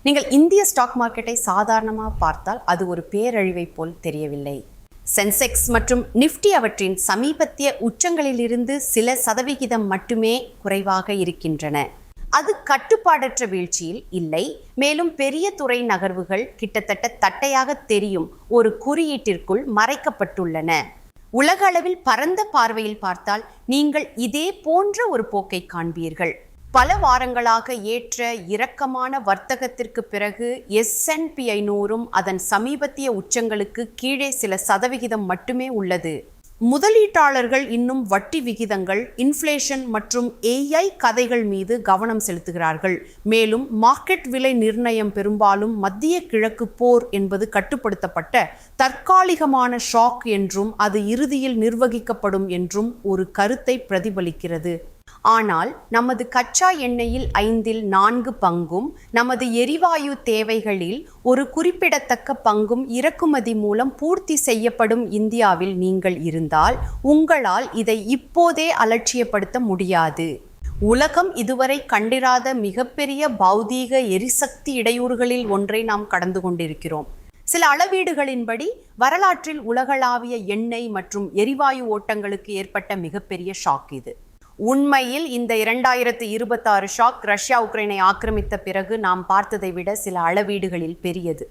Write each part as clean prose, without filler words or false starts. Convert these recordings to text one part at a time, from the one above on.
நீங்கள் இந்திய ஸ்டாக் மார்க்கெட்டை சாதாரணமாக பார்த்தால் அது ஒரு பேரழிவை போல் தெரியவில்லை. சென்செக்ஸ் மற்றும் நிஃப்டி அவற்றின் சமீபத்திய உச்சங்களிலிருந்து சில சதவிகிதம் மட்டுமே குறைவாக இருக்கின்றன. அது கட்டுப்பாடற்ற வீழ்ச்சியில் இல்லை. மேலும் பெரிய துறை நகர்வுகள் கிட்டத்தட்ட தட்டையாக தெரியும் ஒரு குறியீட்டிற்குள் மறைக்கப்பட்டுள்ளன. உலக அளவில் பரந்த பார்வையில் பார்த்தால் நீங்கள் இதே போன்ற ஒரு போக்கை காண்பீர்கள். பல வாரங்களாக ஏற்ற இறக்கமான வர்த்தகத்திற்கு பிறகு S&P 500 அதன் சமீபத்திய உச்சங்களுக்கு கீழே சில சதவிகிதம் மட்டுமே உள்ளது. முதலீட்டாளர்கள் இன்னும் வட்டி விகிதங்கள், இன்ஃப்ளேஷன் மற்றும் AI கதைகள் மீது கவனம் செலுத்துகிறார்கள். மேலும் மார்க்கெட் விலை நிர்ணயம் பெரும்பாலும் மத்திய கிழக்கு போர் என்பது கட்டுப்படுத்தப்பட்ட தற்காலிகமான ஷாக் என்றும் அது இறுதியில் நிர்வகிக்கப்படும் என்றும் ஒரு கருத்தை பிரதிபலிக்கிறது. ஆனால் நமது கச்சா எண்ணெயில் 4 பங்கும், நமது எரிவாயு தேவைகளில் ஒரு குறிப்பிடத்தக்க பங்கும் இறக்குமதி மூலம் பூர்த்தி செய்யப்படும் இந்தியாவில் நீங்கள் இருந்தால் உங்களால் இதை இப்போதே அலட்சியப்படுத்த முடியாது. உலகம் இதுவரை கண்டிராத மிகப்பெரிய பௌதீக எரிசக்தி இடையூறுகளில் ஒன்றை நாம் கடந்து கொண்டிருக்கிறோம். சில அளவீடுகளின்படி வரலாற்றில் உலகளாவிய எண்ணெய் மற்றும் எரிவாயு ஓட்டங்களுக்கு ஏற்பட்ட மிகப்பெரிய ஷாக் இது. உண்மையில் இந்த 2026 ஷாக் ரஷ்யா உக்ரைனை ஆக்கிரமித்த பிறகு நாம் பார்த்ததை விட சில அளவீடுகளில் பெரியது.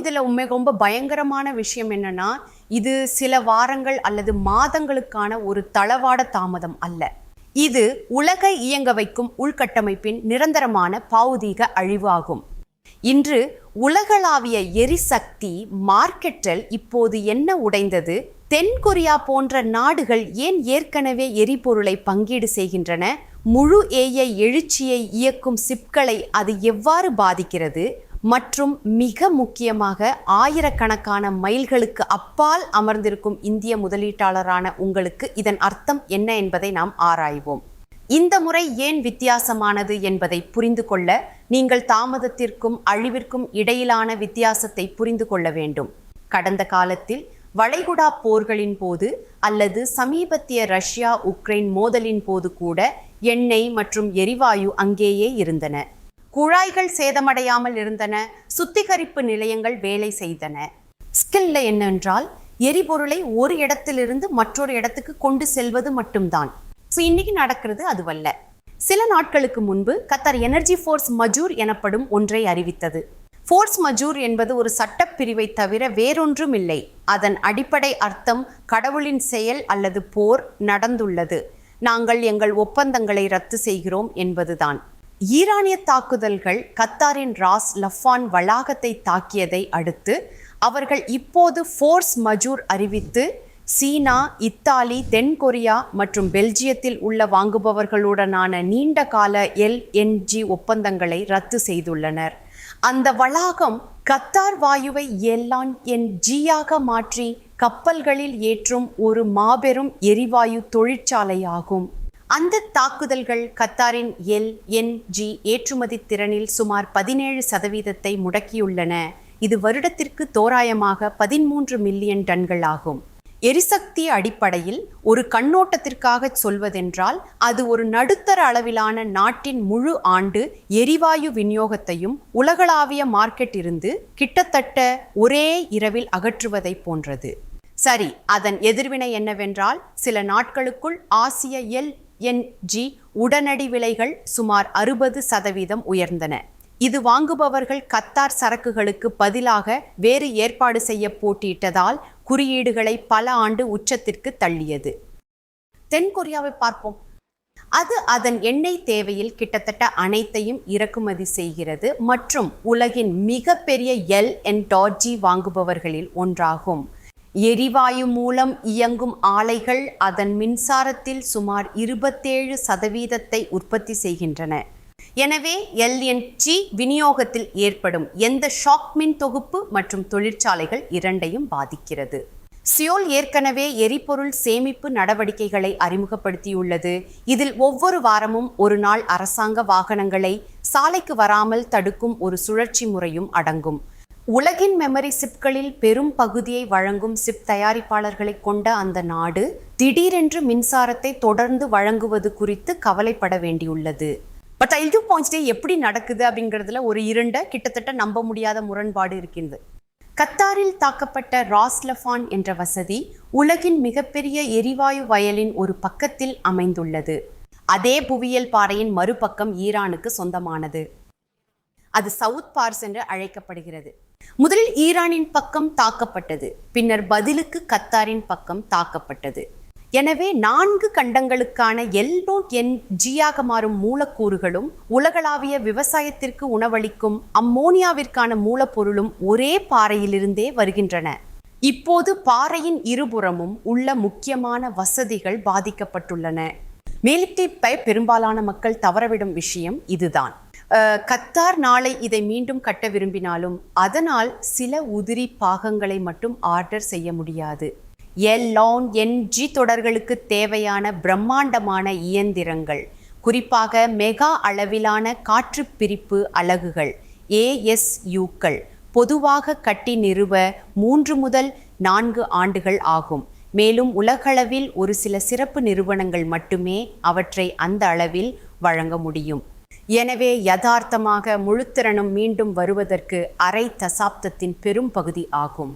இதில் ரொம்ப பயங்கரமான விஷயம் என்னன்னா, இது சில வாரங்கள் அல்லது மாதங்களுக்கான ஒரு தளவாட தாமதம் அல்ல. இது உலகை இயங்க வைக்கும் உள்கட்டமைப்பின் நிரந்தரமான பௌதீக அழிவு ஆகும். இன்று உலகளாவிய எரிசக்தி மார்க்கெட்டில் இப்போது என்ன உடைந்தது? தென்கொரியா போன்ற நாடுகள் ஏன் ஏற்கனவே எரிபொருளை பங்கீடு செய்கின்றன? முழு AI எழுச்சியை இயக்கும் சிப்களை அது எவ்வாறு பாதிக்கிறது? மற்றும் மிக முக்கியமாக ஆயிரக்கணக்கான மைல்களுக்கு அப்பால் அமர்ந்திருக்கும் இந்திய முதலீட்டாளரான உங்களுக்கு இதன் அர்த்தம் என்ன என்பதை நாம் ஆராய்வோம். இந்த முறை ஏன் வித்தியாசமானது என்பதை புரிந்து கொள்ள நீங்கள் தாமதத்திற்கும் அழிவிற்கும் இடையிலான வித்தியாசத்தை புரிந்து கொள்ள வேண்டும். கடந்த காலத்தில் வளைகுடா போர்களின் போது அல்லது சமீபத்திய ரஷ்யா உக்ரைன் மோதலின் போது கூட எண்ணெய் மற்றும் எரிவாயு அங்கேயே இருந்தன. குழாய்கள் சேதமடையாமல் இருந்தன. சுத்திகரிப்பு நிலையங்கள் வேலை செய்தன. ஸ்கில்ல என்னென்றால் எரிபொருளை ஒரு இடத்திலிருந்து மற்றொரு இடத்துக்கு கொண்டு செல்வது மட்டும்தான். இன்னைக்கு நடக்கிறது அதுவல்ல. சில நாட்களுக்கு முன்பு கத்தார் எனர்ஜி ஃபோர்ஸ் மஜூர் எனப்படும் ஒன்றை அறிவித்தது. ஃபோர்ஸ் மஜூர் என்பது ஒரு சட்டப்பிரிவை தவிர வேறொன்றும் இல்லை. அதன் அடிப்படை அர்த்தம் கடவுளின் செயல் அல்லது போர் நடந்துள்ளது, நாங்கள் எங்கள் ஒப்பந்தங்களை ரத்து செய்கிறோம் என்பதுதான். ஈரானிய தாக்குதல்கள் கத்தாரின் ராஸ் லஃபான் வளாகத்தை தாக்கியதை அடுத்து அவர்கள் இப்போது ஃபோர்ஸ் மஜூர் அறிவித்து சீனா, இத்தாலி, தென்கொரியா மற்றும் பெல்ஜியத்தில் உள்ள வாங்குபவர்களுடனான நீண்ட கால LNG ஒப்பந்தங்களை ரத்து செய்துள்ளனர். அந்த வளாகம் கத்தார் வாயுவை LNG-யாக மாற்றி கப்பல்களில் ஏற்றும் ஒரு மாபெரும் எரிவாயு தொழிற்சாலையாகும். அந்த தாக்குதல்கள் கத்தாரின் LNG ஏற்றுமதி திறனில் சுமார் 17% முடக்கியுள்ளன. இது வருடத்திற்கு தோராயமாக 13 மில்லியன் டன்கள் ஆகும். எரிசக்தி அடிப்படையில் ஒரு கண்ணோட்டத்திற்காக சொல்வதென்றால் அது ஒரு நடுத்தர அளவிலான நாட்டின் முழு ஆண்டு எரிவாயு விநியோகத்தையும் உலகளாவிய மார்க்கெட் இருந்து கிட்டத்தட்ட ஒரே இரவில் அகற்றுவதை போன்றது. சரி, அதன் எதிர்வினை என்னவென்றால் சில நாட்களுக்குள் ஆசிய LNG உடனடி விலைகள் சுமார் 60% உயர்ந்தன. இது வாங்குபவர்கள் கத்தார் சரக்குகளுக்கு பதிலாக வேறு ஏற்பாடு செய்ய போட்டியிட்டதால் குறியீடுகளை பல ஆண்டு உச்சத்திற்கு தள்ளியது. தென்கொரியாவை பார்ப்போம். அது அதன் எண்ணெய் தேவையில் கிட்டத்தட்ட அனைத்தையும் இறக்குமதி செய்கிறது மற்றும் உலகின் மிகப்பெரிய LNG வாங்குபவர்களில் ஒன்றாகும். எரிவாயு மூலம் இயங்கும் ஆலைகள் அதன் மின்சாரத்தில் சுமார் 27% உற்பத்தி செய்கின்றன. எனவே LNG விநியோகத்தில் ஏற்படும் எந்த ஷாக் மின் தொகுப்பு மற்றும் தொழிற்சாலைகள் இரண்டையும் பாதிக்கிறது. சியோல் ஏற்கனவே எரிபொருள் சேமிப்பு நடவடிக்கைகளை அறிமுகப்படுத்தியுள்ளது. இதில் ஒவ்வொரு வாரமும் ஒரு நாள் அரசாங்க வாகனங்களை சாலைக்கு வராமல் தடுக்கும் ஒரு சுழற்சி முறையும் அடங்கும். உலகின் மெமரி சிப்களில் பெரும் பகுதியை வழங்கும் சிப் தயாரிப்பாளர்களை கொண்ட அந்த நாடு திடீரென்று மின்சாரத்தை தொடர்ந்து வழங்குவது குறித்து கவலைப்பட வேண்டியுள்ளது. பட் ஐ பாயிண்ட்ஸ் டே எப்படி நடக்குது அப்படிங்கிறதுல ஒரு கிட்டத்தட்ட நம்ப முடியாத முரண்பாடு இருக்கின்றது. கத்தாரில் தாக்கப்பட்ட ராஸ் லஃபான் என்ற வசதி உலகின் மிகப்பெரிய எரிவாயு வயலின் ஒரு பக்கத்தில் அமைந்துள்ளது. அதே புவியியல் பாறையின் மறுபக்கம் ஈரானுக்கு சொந்தமானது. அது சவுத் பார்ஸ் என்று அழைக்கப்படுகிறது. முதலில் ஈரானின் பக்கம் தாக்கப்பட்டது, பின்னர் பதிலுக்கு கத்தாரின் பக்கம் தாக்கப்பட்டது. எனவே 4 கண்டங்களுக்கான LNG-யாக மாறும் மூலக்கூறுகளும் உலகளாவிய விவசாயத்திற்கு உணவளிக்கும் அம்மோனியாவிற்கான மூலப்பொருளும் ஒரே பாறையிலிருந்தே வருகின்றன. இப்போது பாறையின் இருபுறமும் உள்ள முக்கியமான வசதிகள் பாதிக்கப்பட்டுள்ளன. மேலிட்டிப்பை பெரும்பாலான மக்கள் தவறவிடும் விஷயம் இதுதான். கத்தார் நாளை இதை மீண்டும் கட்ட விரும்பினாலும் அதனால் சில உதிரி பாகங்களை மட்டும் ஆர்டர் செய்ய முடியாது. LNG தொடர்களுக்கு தேவையான பிரம்மாண்டமான இயந்திரங்கள், குறிப்பாக மெகா அளவிலான காற்று பிரிப்பு அலகுகள் ASUக்கள் பொதுவாக கட்டி நிறுவ 3 முதல் 4 ஆண்டுகள் ஆகும். மேலும் உலகளவில் ஒரு சில சிறப்பு நிறுவனங்கள் மட்டுமே அவற்றை அந்த அளவில் வழங்க முடியும். எனவே யதார்த்தமாக முழுத்திறனும் மீண்டும் வருவதற்கு அரை தசாப்தத்தின் பெரும் பகுதி ஆகும்.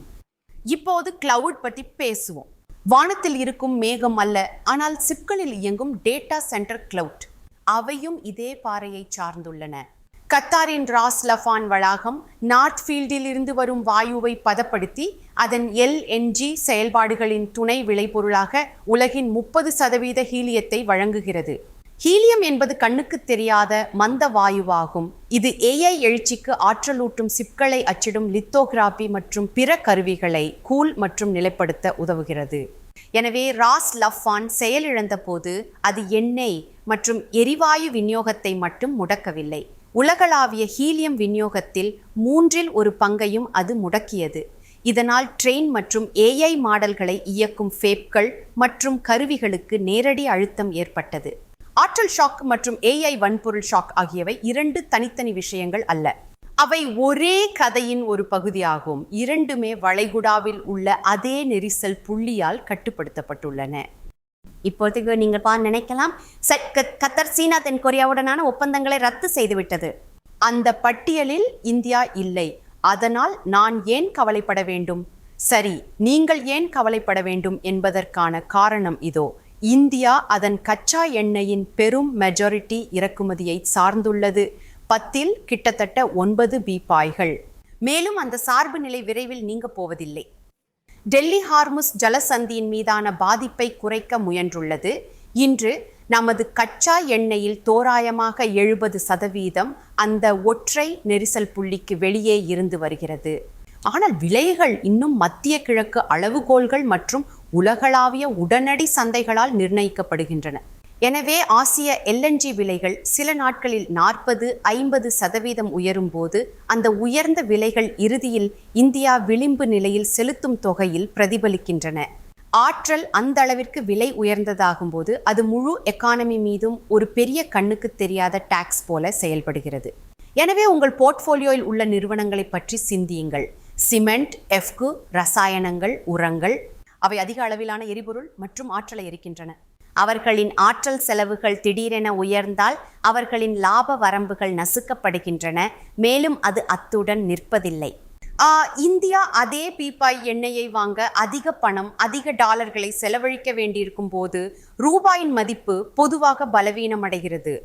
இப்போது கிளவுட் பற்றி பேசுவோம். வானத்தில் இருக்கும் மேகம் அல்ல, ஆனால் சிப்களில் இயங்கும் டேட்டா சென்டர் கிளவுட். அவையும் இதே பாறையை சார்ந்துள்ளன. கத்தாரின் ராஸ் லஃபான் வளாகம் நார்த் ஃபீல்டில் இருந்து வரும் வாயுவை பதப்படுத்தி அதன் LNG செயல்பாடுகளின் துணை விளைபொருளாக உலகின் 30% ஹீலியத்தை வழங்குகிறது. ஹீலியம் என்பது கண்ணுக்கு தெரியாத மந்த வாயுவாகும். இது AI எழுச்சிக்கு ஆற்றலூட்டும் சிப்களை அச்சிடும் லித்தோகிராபி மற்றும் பிற கருவிகளை கூல் மற்றும் நிலைப்படுத்த உதவுகிறது. எனவே ராஸ் லஃபான் செயலிழந்த போது அது எண்ணெய் மற்றும் எரிவாயு விநியோகத்தை மட்டும் முடக்கவில்லை, உலகளாவிய ஹீலியம் விநியோகத்தில் 1/3 பங்கையும் அது முடக்கியது. இதனால் ட்ரெயின் மற்றும் AI மாடல்களை இயக்கும் ஃபேப்கள் மற்றும் கருவிகளுக்கு நேரடி அழுத்தம் ஏற்பட்டது. ஆற்றல் ஷாக் மற்றும் AI வன்பொருள் ஷாக் ஆகியவை 2 தனித்தனி விஷயங்கள் அல்ல, அவை ஒரே கதையின் ஒரு பகுதியாகும். இரண்டுமே வளைகுடாவில் உள்ள அதே நெரிசல் புள்ளியால் கட்டுப்படுத்தப்பட்டுள்ளன. இப்போதைக்கு நீங்கள் நினைக்கலாம், கத்தர் சீனா தென்கொரியாவுடனான ஒப்பந்தங்களை ரத்து செய்துவிட்டது. அந்த பட்டியலில் இந்தியா இல்லை. அதனால் நான் ஏன் கவலைப்பட வேண்டும்? சரி, நீங்கள் ஏன் கவலைப்பட வேண்டும் என்பதற்கான காரணம் இதோ. இந்தியா அதன் கச்சா எண்ணெயின் பெரும் மெஜாரிட்டி இறக்குமதியை சார்ந்துள்ளது. 10இல் கிட்டத்தட்ட 9 பீப்பாய்கள். மேலும் அந்த சார்பு நிலை விரைவில் நீங்க போவதில்லை. டெல்லி ஹார்முஸ் ஜலசந்தியின் மீதான பாதிப்பை குறைக்க முயன்றுள்ளது. இன்று நமது கச்சா எண்ணெயில் தோராயமாக 70% அந்த ஒற்றை நெரிசல் புள்ளிக்கு வெளியே இருந்து வருகிறது. ஆனால் விலைகள் இன்னும் மத்திய கிழக்கு அளவுகோல்கள் மற்றும் உலகளாவிய உடனடி சந்தைகளால் நிர்ணயிக்கப்படுகின்றன. எனவே ஆசிய LNG விலைகள் சில நாட்களில் 40-50% உயரும் போது அந்த உயர்ந்த விலைகள் இறுதியில் இந்தியா விளிம்பு நிலையில் செலுத்தும் தொகையில் பிரதிபலிக்கின்றன. ஆற்றல் அந்த அளவிற்கு விலை உயர்ந்ததாகும் போது அது முழு எக்கானமி மீதும் ஒரு பெரிய கண்ணுக்கு தெரியாத டாக்ஸ் போல செயல்படுகிறது. எனவே உங்கள் போர்ட்ஃபோலியோவில் உள்ள நிறுவனங்களை பற்றி சிந்தியுங்கள். சிமெண்ட், எஃகு, ரசாயனங்கள், உரங்கள் அவை அதிக அளவிலான எரிபொருள் மற்றும் ஆற்றலை எரிக்கின்றன. அவர்களின் ஆற்றல் செலவுகள் திடீரென உயர்ந்தால் அவர்களின் லாப வரம்புகள் நசுக்கப்படுகின்றன. மேலும் அது அத்துடன் நிற்பதில்லை. இந்தியா அதே பீப்பாய் எண்ணெயை வாங்க அதிக பணம், அதிக டாலர்களை செலவழிக்க வேண்டியிருக்கும் போது ரூபாயின் மதிப்பு பொதுவாக பலவீனமடைகிறது.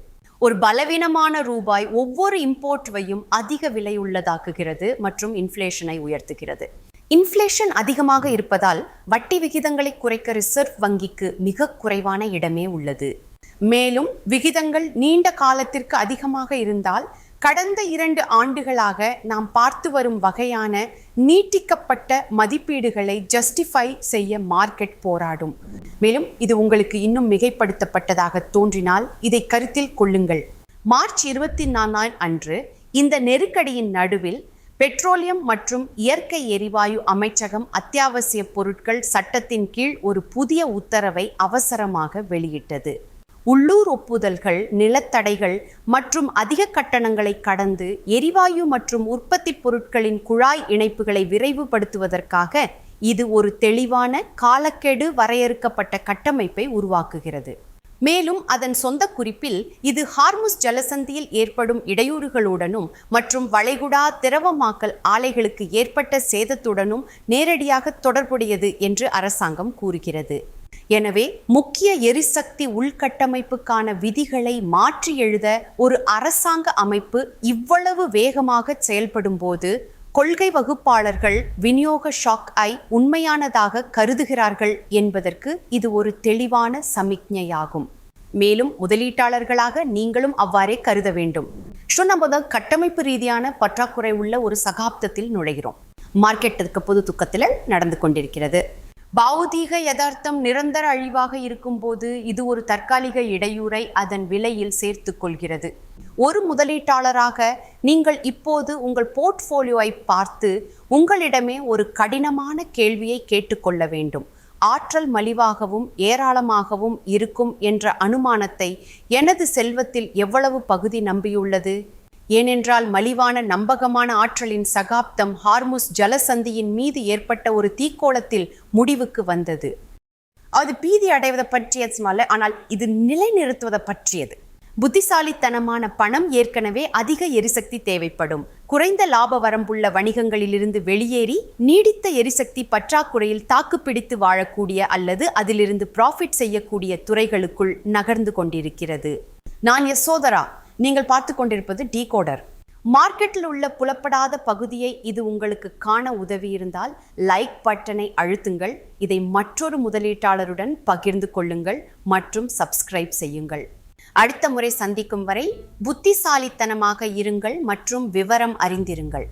ஒரு பலவீனமான ரூபாய் ஒவ்வொரு இம்போர்ட்வையும் அதிக விலை உள்ளதாக்குகிறது மற்றும் இன்ஃப்ளேஷனை உயர்த்துகிறது. இன்ஃப்ளேஷன் அதிகமாக இருப்பதால் வட்டி விகிதங்களை குறைக்க ரிசர்வ் வங்கிக்கு மிக குறைவான இடமே உள்ளது. மேலும் விகிதங்கள் நீண்ட காலத்திற்கு அதிகமாக இருந்தால் கடந்த 2 ஆண்டுகளாக நாம் பார்த்து வரும் வகையான நீட்டிக்கப்பட்ட மதிப்பீடுகளை ஜஸ்டிஃபை செய்ய மார்க்கெட் போராடும். மேலும் இது உங்களுக்கு இன்னும் மிகைப்படுத்தப்பட்டதாக தோன்றினால் இதை கருத்தில் கொள்ளுங்கள். மார்ச் 24 அன்று இந்த நெருக்கடியின் நடுவில் பெட்ரோலியம் மற்றும் இயற்கை எரிவாயு அமைச்சகம் அத்தியாவசிய பொருட்கள் சட்டத்தின் கீழ் ஒரு புதிய உத்தரவை அவசரமாக வெளியிட்டது. உள்ளூர் ஒப்புதல்கள், நிலத்தடைகள் மற்றும் அதிக கட்டணங்களை கடந்து எரிவாயு மற்றும் உற்பத்தி பொருட்களின் குழாய் இணைப்புகளை விரைவுபடுத்துவதற்காக இது ஒரு தெளிவான காலக்கெடு வரையறுக்கப்பட்ட கட்டமைப்பை உருவாக்குகிறது. மேலும் அதன் சொந்த குறிப்பில் இது ஹார்முஸ் ஜலசந்தியில் ஏற்படும் இடையூறுகளுடனும் மற்றும் வளைகுடா திரவமாக்கல் ஆலைகளுக்கு ஏற்பட்ட சேதத்துடனும் நேரடியாக தொடர்புடையது என்று அரசாங்கம் கூறுகிறது. எனவே முக்கிய எரிசக்தி உள்கட்டமைப்புக்கான விதிகளை மாற்றி எழுத ஒரு அரசாங்க அமைப்பு இவ்வளவு வேகமாக செயல்படும் போது கொள்கை வகுப்பாளர்கள் விநியோக ஷாக்கை உண்மையானதாக கருதுகிறார்கள் என்பதற்கு இது ஒரு தெளிவான சமிக்ஞையாகும். மேலும் முதலீட்டாளர்களாக நீங்களும் அவ்வாறே கருத வேண்டும். நம்ம கட்டமைப்பு ரீதியான பற்றாக்குறை உள்ள ஒரு சகாப்தத்தில் நுழைகிறோம். மார்க்கெட்டுக்கு பொது துக்கத்தில் நடந்து கொண்டிருக்கிறது. பௌதீக யதார்த்தம் நிரந்தர அழிவாக இருக்கும்போது இது ஒரு தற்காலிக இடையூறை அதன் விலையில் சேர்த்து கொள்கிறது. ஒரு முதலீட்டாளராக நீங்கள் இப்போது உங்கள் போர்ட்ஃபோலியோவை பார்த்து உங்களிடமே ஒரு கடினமான கேள்வியை கேட்டுக்கொள்ள வேண்டும். ஆற்றல் மலிவாகவும் ஏராளமாகவும் இருக்கும் என்ற அனுமானத்தை எனது செல்வத்தில் எவ்வளவு பகுதி நம்பியுள்ளது? ஏனென்றால் மலிவான நம்பகமான ஆற்றலின் சகாப்தம் ஹார்முஸ் ஜலசந்தியின் மீது ஏற்பட்ட ஒரு தீக்கோளத்தில் முடிவுக்கு வந்தது. அது பீதி அடைவதை பற்றியது, ஆனால் இது நிலைநிறுத்துவதை பற்றியது. புத்திசாலித்தனமான பணம் ஏற்கனவே அதிக எரிசக்தி தேவைப்படும் குறைந்த லாப வரம்புள்ள வணிகங்களிலிருந்து வெளியேறி நீடித்த எரிசக்தி பற்றாக்குறையில் தாக்குப்பிடித்து வாழக்கூடிய அல்லது அதிலிருந்து ப்ராஃபிட் செய்யக்கூடிய துறைகளுக்குள் நகர்ந்து கொண்டிருக்கிறது. நான் யசோதரா, நீங்கள் பார்த்து கொண்டிருப்பது டீகோடர். மார்க்கெட்டில் உள்ள புலப்படாத பகுதியை இது உங்களுக்கு காண உதவி இருந்தால் லைக் பட்டனை அழுத்துங்கள். இதை மற்றொரு முதலீட்டாளருடன் பகிர்ந்து கொள்ளுங்கள் மற்றும் சப்ஸ்கிரைப் செய்யுங்கள். அடுத்த முறை சந்திக்கும் வரை புத்திசாலித்தனமாக இருங்கள் மற்றும் விவரம் அறிந்திருங்கள்.